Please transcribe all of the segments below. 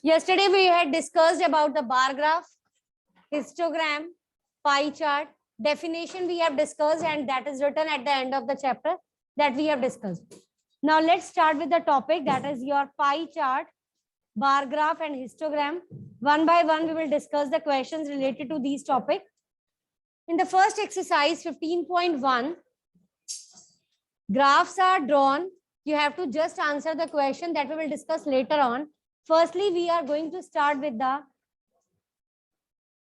Yesterday we had discussed about the bar graph, histogram, pie chart. Definition we have discussed, and that is written at the end of the chapter that we have discussed. Now let's start with the topic, that is your pie chart, bar graph and histogram. One by one we will discuss the questions related to these topics. In the first exercise 15.1, graphs are drawn. You have to just answer the question that we will discuss later on. Firstly, we are going to start with the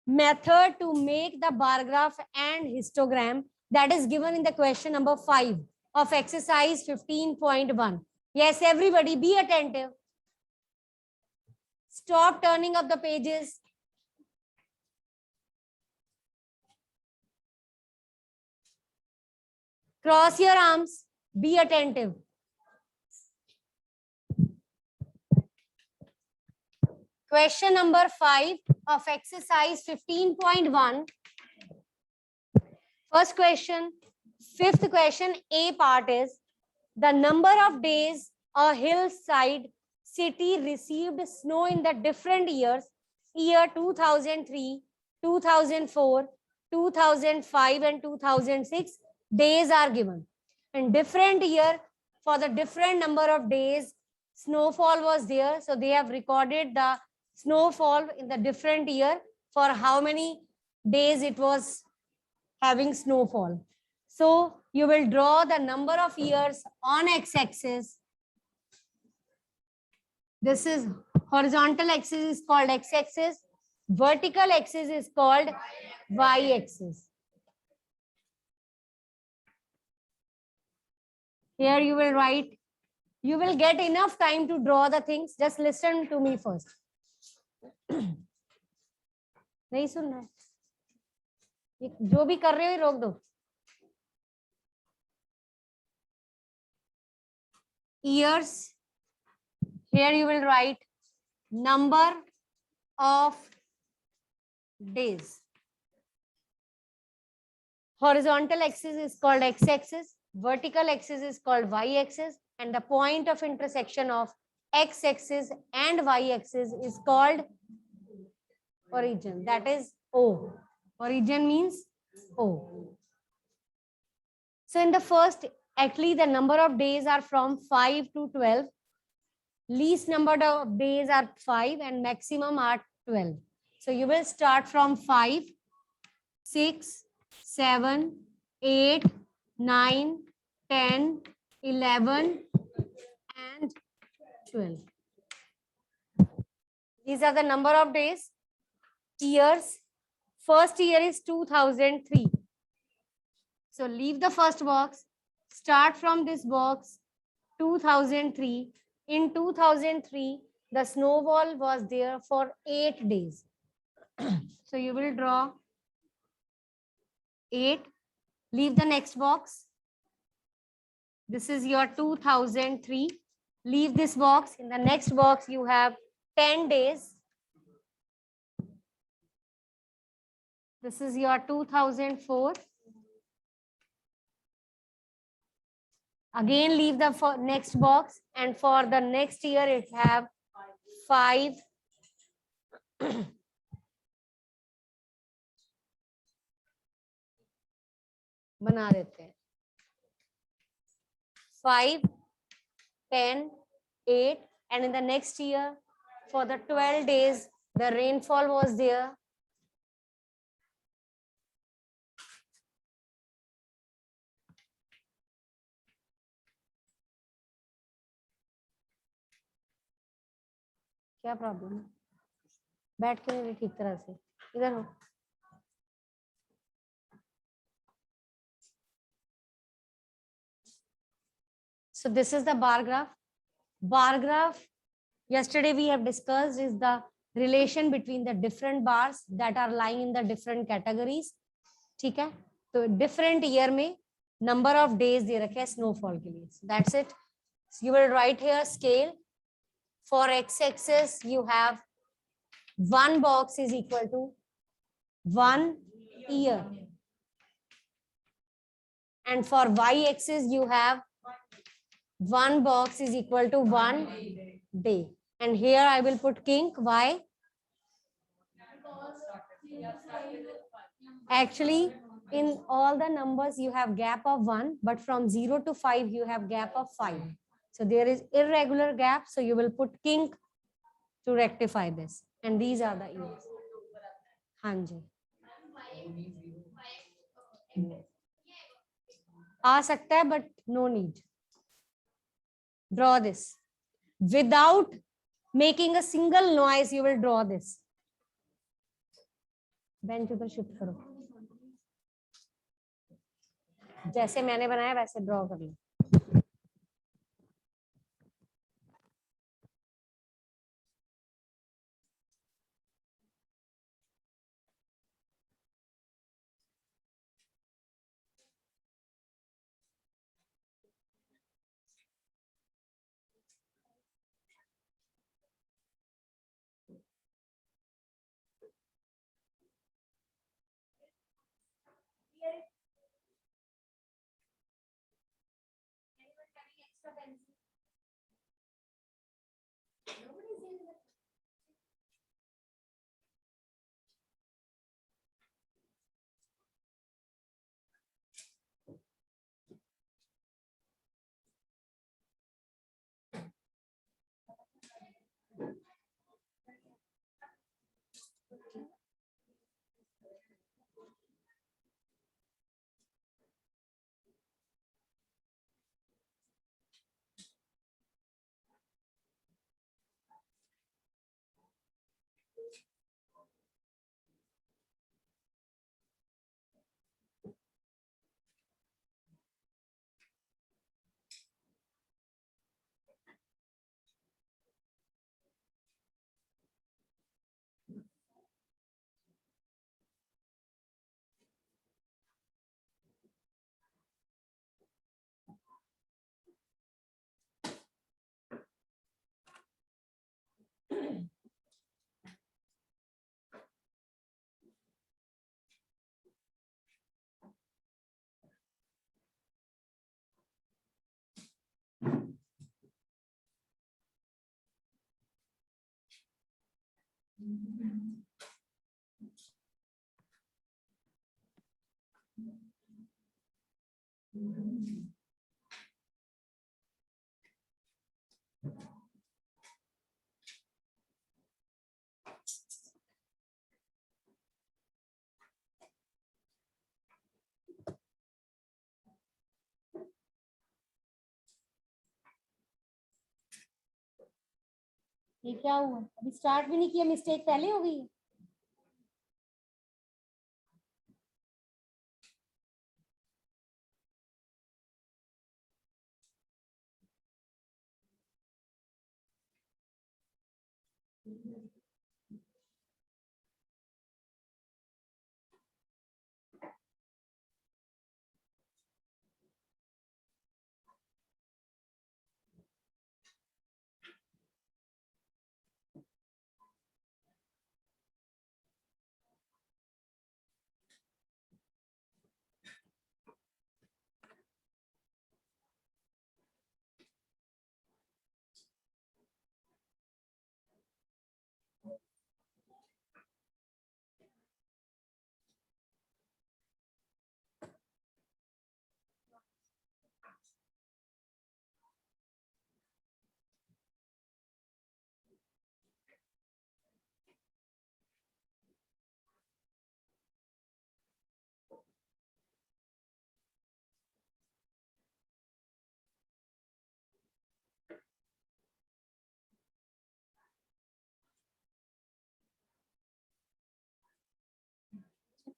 method to make the bar graph and histogram that is given in the question number 5 of exercise 15.1. Yes, everybody be attentive. Stop turning up the pages. Cross your arms. Be attentive. Question number 5 of exercise 15.1. First question, fifth question, A part is the number of days a hillside city received snow in the different years, year 2003, 2004, 2005 and 2006. Days are given. In different year, for the different number of days, snowfall was there. So they have recorded the snowfall in the different year for how many days it was having snowfall. So you will draw the number of years on x-axis. This is horizontal axis is called x-axis. Vertical axis is called y-axis. Here you will write. You will get enough time to draw the things. Just listen to me first. नहीं सुन रहा, जो भी कर रहे हो रोक दो. Years. Here you will write number of days. Horizontal axis is called x-axis. Vertical axis is called y-axis. And the point of intersection of x-axis and y-axis is called origin. That is O. Origin means O. So in the first, actually the number of days are from 5 to 12. Least number of days are 5 and maximum are 12. So you will start from 5, 6, 7, 8, 9, 10, 11 and 12. These are the number of days. Years. First year is 2003. So leave the first box. Start from this box. 2003. In 2003, the snowfall was there for 8 days. So you will draw 8. Leave the next box. This is your 2003. Leave this box. In the next box, you have 10 days. This is your 2004. Again, leave the next box. And for the next year, it have 5. बना देते हैं. 5, 10, 8. And in the next year, for the 12 days, the rainfall was there. क्या problem है? बैठ के नहीं ठीक तरह से, इधर हो. So this is the bar graph. Bar graph, yesterday we have discussed, is the relation between the different bars that are lying in the different categories. ठीक है? तो different year में number of days दे रखे हैं snowfall के लिए. That's it. So you will write here scale. For x-axis, you have 1 box is equal to 1 year. And for y-axis, you have 1 box is equal to 1 day. and here I will put kink. Why? Actually, in all the numbers you have gap of 1, but from 0 to 5 you have gap of 5. So there is irregular gap, so you will put kink to rectify this, and these are the ears. हाँ जी, आ सकता है, but no need. Draw this without making a single noise. You will draw this. Bench उधर shift करो, जैसे मैंने बनाया वैसे draw कर लो. ये क्या हुआ? अभी स्टार्ट भी नहीं किया, मिस्टेक पहले हो गई है.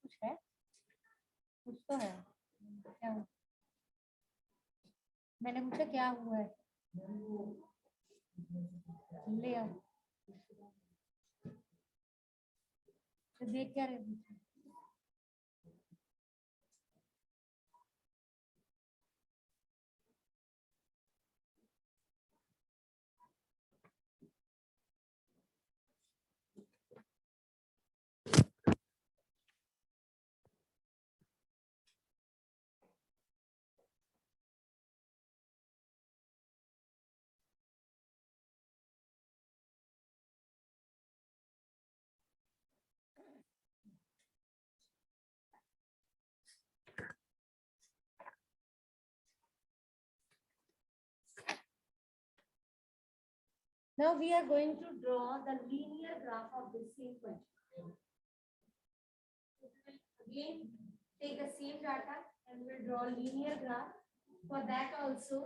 कुछ है, कुछ तो है. क्या हुआ? मैंने पूछा क्या हुआ है, ले आओ. तो देख क्या रहे? Now we are going to draw the linear graph of this same question. Again, take the same data and we'll draw linear graph. For that also,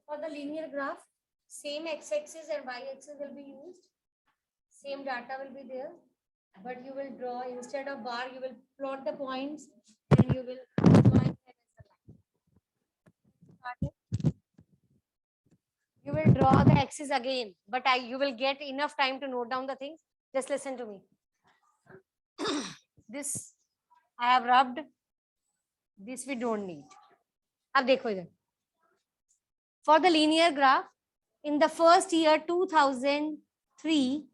for the linear graph, same x-axis and y-axis will be used. Same data will be there, but you will draw, instead of bar, you will plot the points and you will join them as a line. You will draw the axis again, but you will get enough time to note down the things. Just listen to me. This I have rubbed. This we don't need. अब देखो इधर. For the linear graph, in the first year 2003,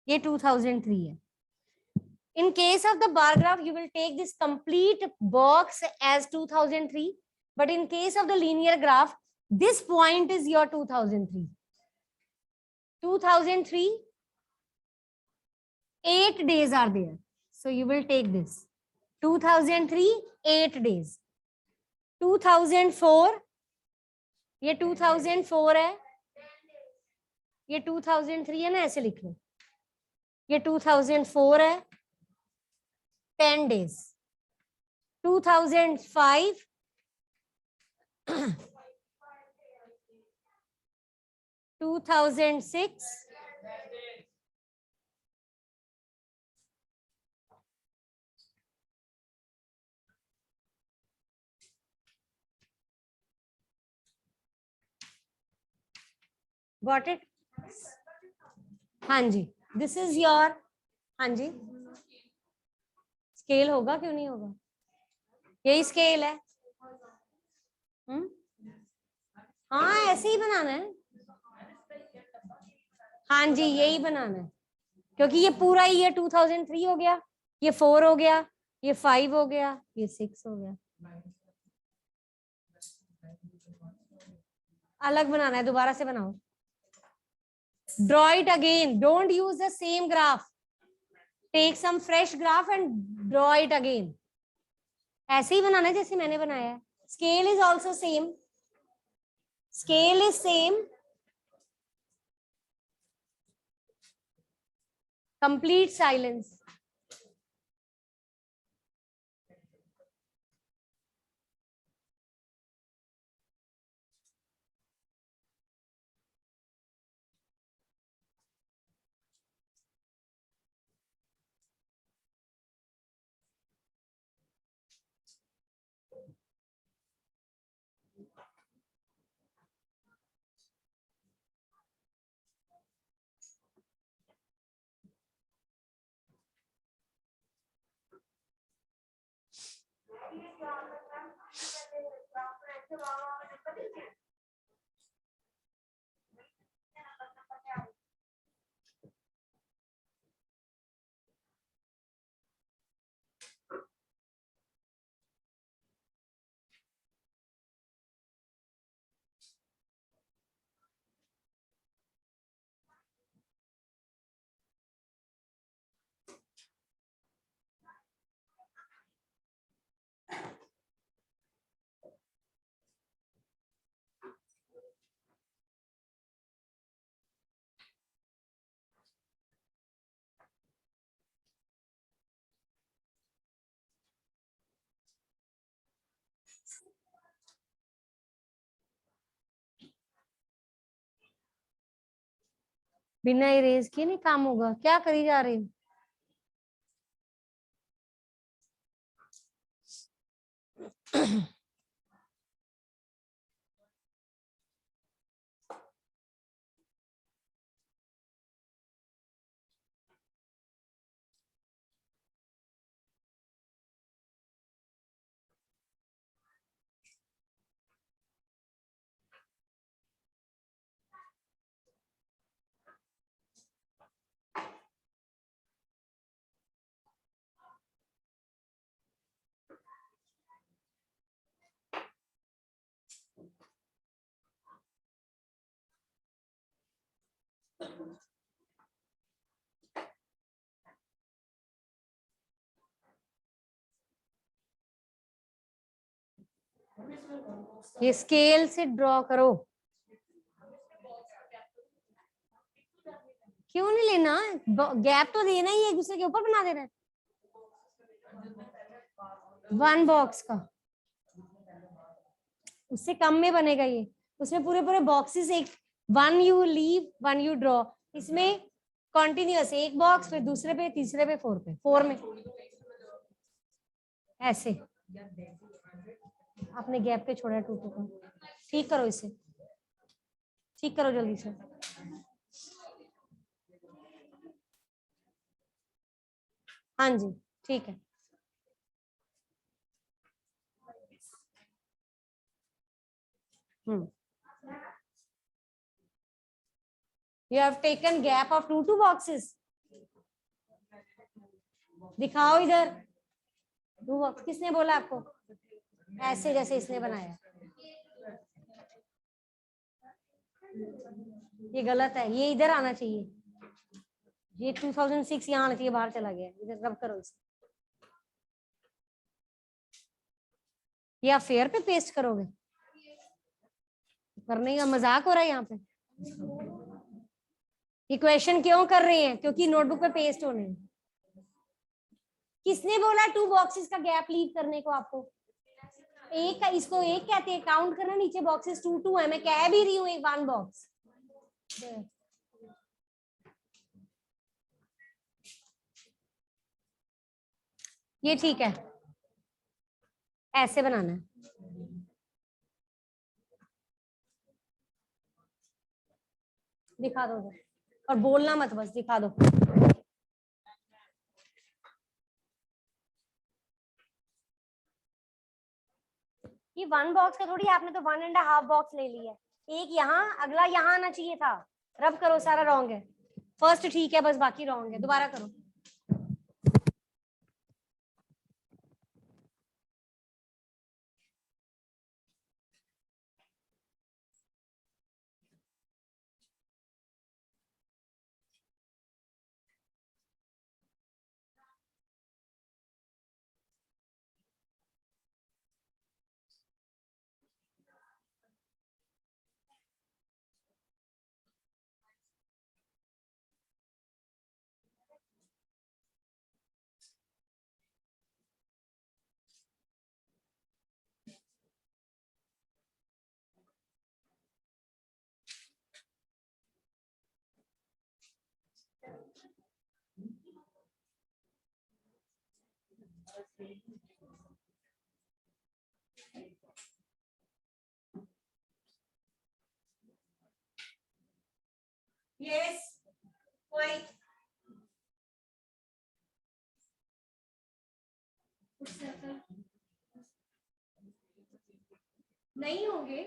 ये 2003 है. In case of the bar graph, you will take this complete box as 2003. But in case of the linear graph, this point is your 2003. 2003, 8 days are there. So you will take this. 2003, 8 days. 2004, ये 2004 है. ये 2003 है ना, ऐसे लिख लो. ये 2004 है. 10 days. 2005, 2006, got it? हाँ जी, this is your, हाँ जी, स्केल होगा क्यों नहीं होगा? यही स्केल है. हाँ ऐसे ही बनाना है. हाँ जी यही बनाना है, क्योंकि ये पूरा ईयर 2003 हो गया, ये 4 हो गया, ये 5 हो गया, ये 6 हो गया. अलग बनाना है, दोबारा से बनाओ. Draw it again. Don't use the same graph. Take some fresh graph and draw it again. ऐसे ही बनाना है जैसे मैंने बनाया है. Scale is also same. Scale is same. Complete silence. बिना इरेज किए नहीं काम होगा. क्या करी जा रही हूँ? ये स्केल से ड्रॉ करो। क्यों नहीं लेना, गैप तो देना ही है, एक दूसरे के ऊपर बना देना है। 1 बॉक्स का, उससे कम में बनेगा ये। उसमें पूरे पूरे बॉक्सेस, एक 1 यू लीव 1 यू ड्रॉ, इसमें कॉन्टिन्यूअस एक बॉक्स, फिर दूसरे पे, तीसरे पे, 4 पे, 4 में ऐसे। आपने गैप पे छोड़ा 2 2 का। ठीक करो इसे, ठीक करो जल्दी से। हाँ जी ठीक है। You have taken gap of 2 2 boxes. दिखाओ इधर 2 बॉक्स। किसने बोला आपको? ऐसे जैसे इसने बनाया, ये गलत है, ये इधर आना चाहिए। ये 2006 यहाँ आना चाहिए, बाहर चला गया। इधर रब करो इसे। ये आप फेयर पे पेस्ट करोगे? करने का मजाक हो रहा है यहाँ पे। ये क्वेश्चन क्यों कर रहे हैं? क्योंकि नोटबुक पे पेस्ट होने हैं। किसने बोला 2 बॉक्सेस का गैप लीव करने को आपको? एक का, इसको एक कहते हैं, काउंट करना नीचे बॉक्सेस 2 2 है, मैं कह भी रही हूँ एक 1 बॉक्स। ये ठीक है, ऐसे बनाना है। दिखा दो और बोलना मत, बस दिखा दो। ये 1 बॉक्स का थोड़ी, आपने तो 1.5 बॉक्स ले लिया है। एक यहाँ, अगला यहाँ आना चाहिए था। रब करो, सारा रॉन्ग है। फर्स्ट ठीक है, बस बाकी रॉन्ग है। दोबारा करो। यस कोई नहीं होंगे,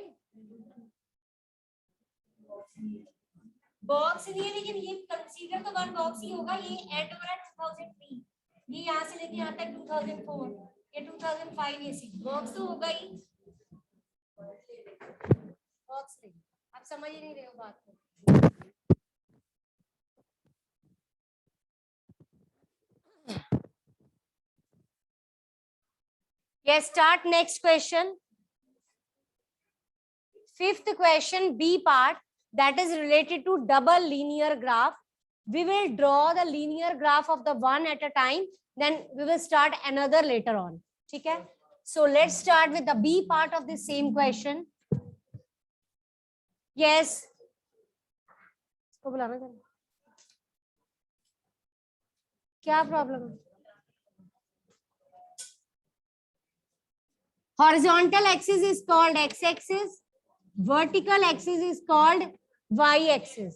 बॉक्स नहीं है, लेकिन ये कंसीडर तो 1 बॉक्स ही होगा। ये एंड हो रहा है 2003, ये यहाँ से लेके यहाँ तक 2004, ये 2005, ये सी बॉक्स तो होगा ही। बॉक्स नहीं, आप समझ ही नहीं रहे हो बात को। Yes, start next question. 5th question, B part, that is related to double linear graph. We will draw the linear graph of the one at a time, then we will start another later on. Okay? So let's start with the B part of the same question. Yes. क्या problem है? Horizontal axis is called x-axis. Vertical axis is called y-axis.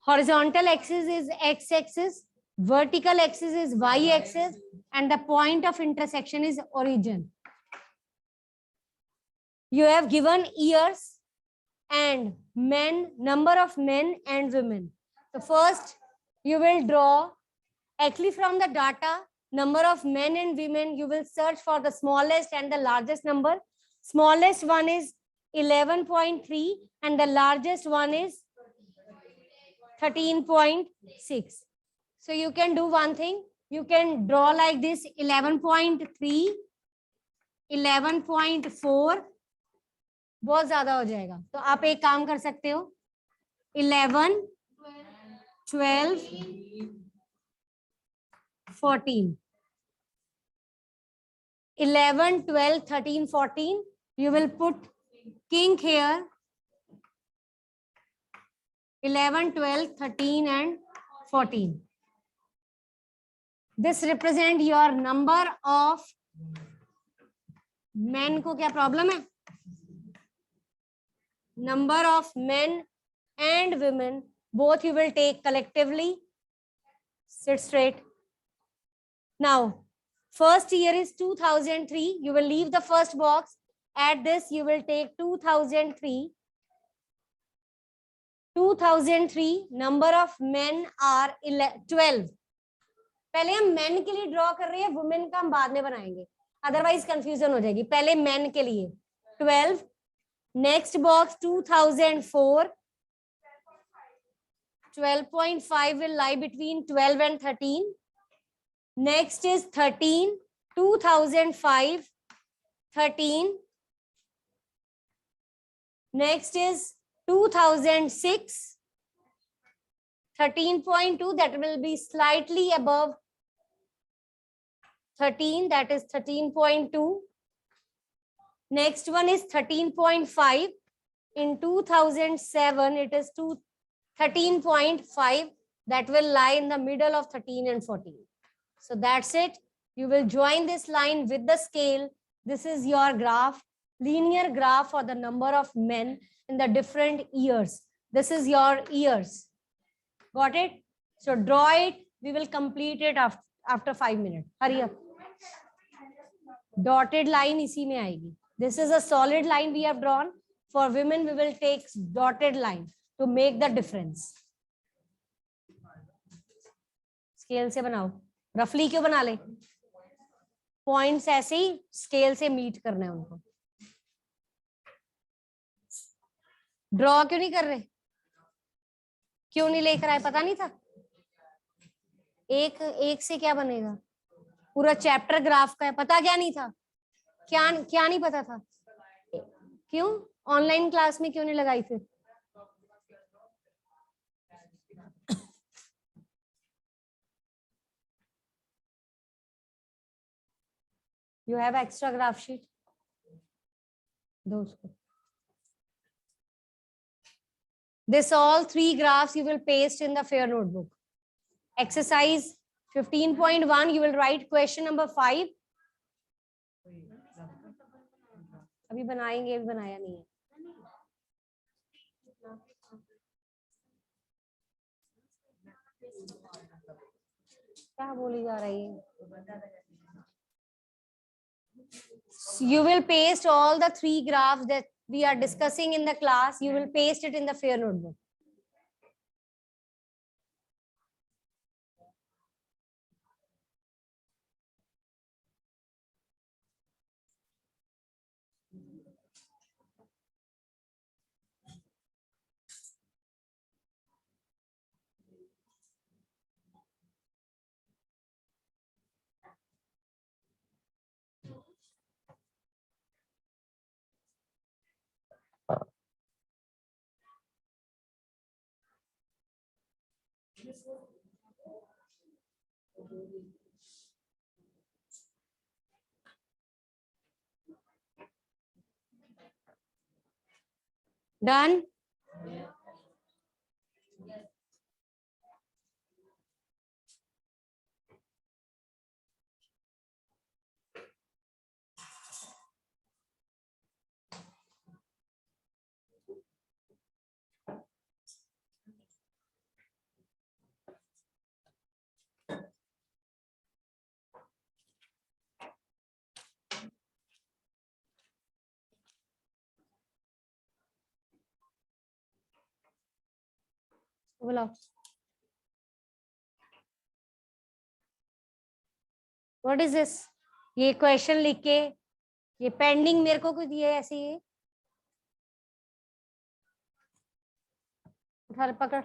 Horizontal axis is x-axis, vertical axis is y-axis, and the point of intersection is origin. You have given years and men, number of men and women. So first, you will draw actually from the data, number of men and women, you will search for the smallest and the largest number. Smallest one is 11.3 and the largest one is 13.6. So you can do one thing. You can draw like this 11.3, 11.4. बहुत ज्यादा हो जाएगा तो आप एक काम कर सकते हो 11, 12, 14. 11, 12, 13, 14. You will put kink here. 11, 12, 13 and 14. This represent your number of men. को क्या problem है? Number of men and women, both you will take collectively. Sit straight. Now, first year is 2003. You will leave the first box. At this, you will take 2003. 2003, number of men are 12. पहले हम men के लिए draw कर रहे हैं, women का हम बाद में बनाएंगे, अदरवाइज कंफ्यूजन हो जाएगी. पहले men के लिए 12. Next box 2004. 12.5 will lie between 12 and 13. Next is 13. 2005. 13. Next is 2006. 13.2, that will be slightly above 13, that is 13.2. Next one is 13.5. In 2007, it is 13.5. That will lie in the middle of 13 and 14. So that's it. You will join this line with the scale. This is your graph, linear graph for the number of men in the different years. This is your years. Got it? So draw it. We will complete it after 5 minutes. Hurry up. Dotted line इसी में आएगी. This is a solid line we have drawn. For women, we will take dotted line to make the difference. Scale से बनाओ. Roughly क्यों बना ले? Points ऐसे ही scale से meet करने हैं उनको. Draw क्यों नहीं कर रहे? क्यों नहीं लेकर आए? पता नहीं था. एक से क्या बनेगा? पूरा चैप्टर ग्राफ का है. पता क्या नहीं था? क्या नहीं पता था? क्यों? ऑनलाइन क्लास में क्यों नहीं लगाई फिर? You have extra graph sheet? Those. This all 3 graphs you will paste in the fair notebook. Exercise 15.1, you will write question number 5. अभी बनाएंगे, अभी बनाया नहीं है. क्या बोली जा रही है? You will paste all the 3 graphs that we are discussing in the class. You will paste it in the fair notebook. Done. बोलो, व्हाट इज दिस? ये क्वेश्चन लिख के ये पेंडिंग मेरे को कुछ ये ऐसे ही उठा पकड़।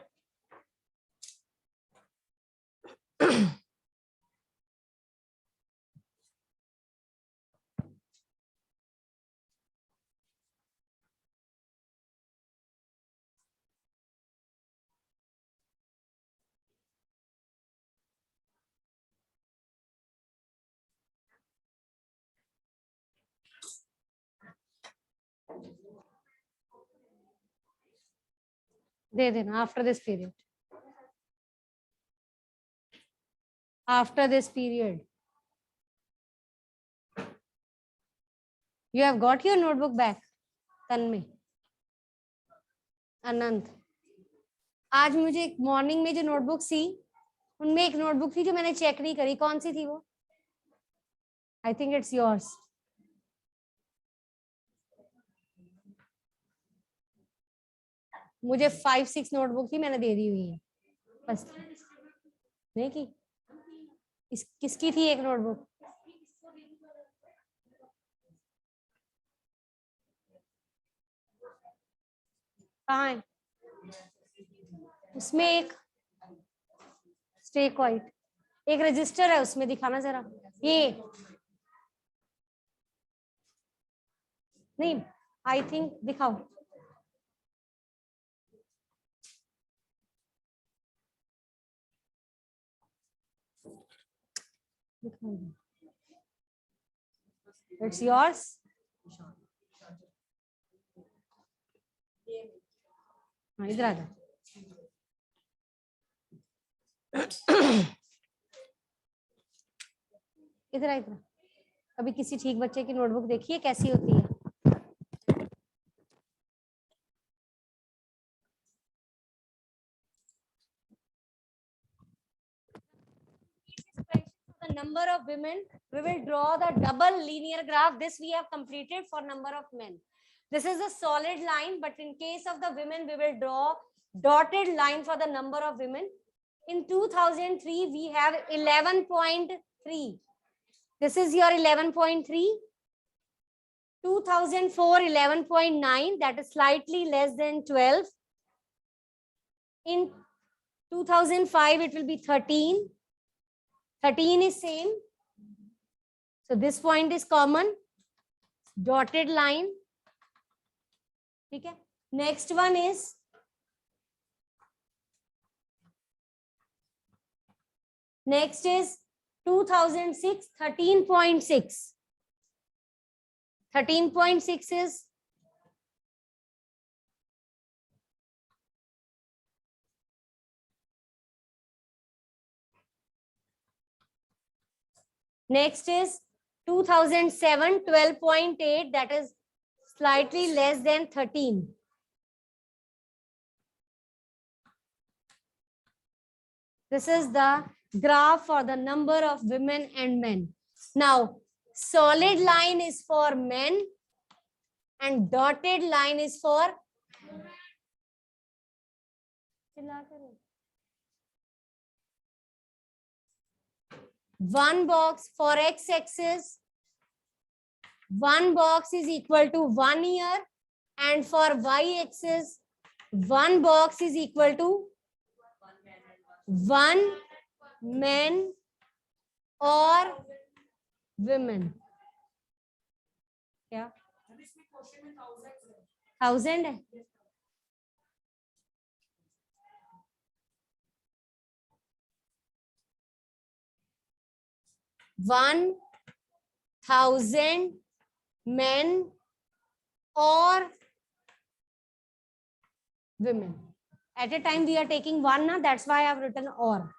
दे देना after this period, after this period. You have got your notebook back, तन्मय, अनंत। आज मुझे मॉर्निंग में जो नोटबुक थी उनमें एक नोटबुक थी जो मैंने चेक नहीं करी, कौन सी थी वो? I think it's yours. मुझे 5-6 नोटबुक थी, मैंने दे दी हुई है बस। नहीं की किसकी थी एक नोटबुक? कहाँ है? उसमें एक स्टे क्वाइट, एक रजिस्टर है उसमें, दिखाना जरा। ये नहीं, आई थिंक दिखाओ। It's yours. हाँ, इधर आ जा। इधर आ, इधर। अभी किसी ठीक बच्चे की नोटबुक देखिए कैसी होती है। The number of women, we will draw the double linear graph. This we have completed for number of men. This is a solid line, but in case of the women, we will draw dotted line for the number of women. In 2003, we have 11.3. This is your 11.3. 2004, 11.9. That is slightly less than 12. In 2005, it will be 13. 13 is same. So this point is common. Dotted line. Okay. Next one is next is 2006, 13.6. 13.6 is next is 2007, 12.8. That is slightly less than 13. This is the graph for the number of women and men. Now, solid line is for men and dotted line is for one box for x-axis. One box is equal to 1 year, and for y-axis, one box is equal to 1 man or women. क्या 1000 है? 1,000 men or women. At a time we are taking one, na, that's why I have written or.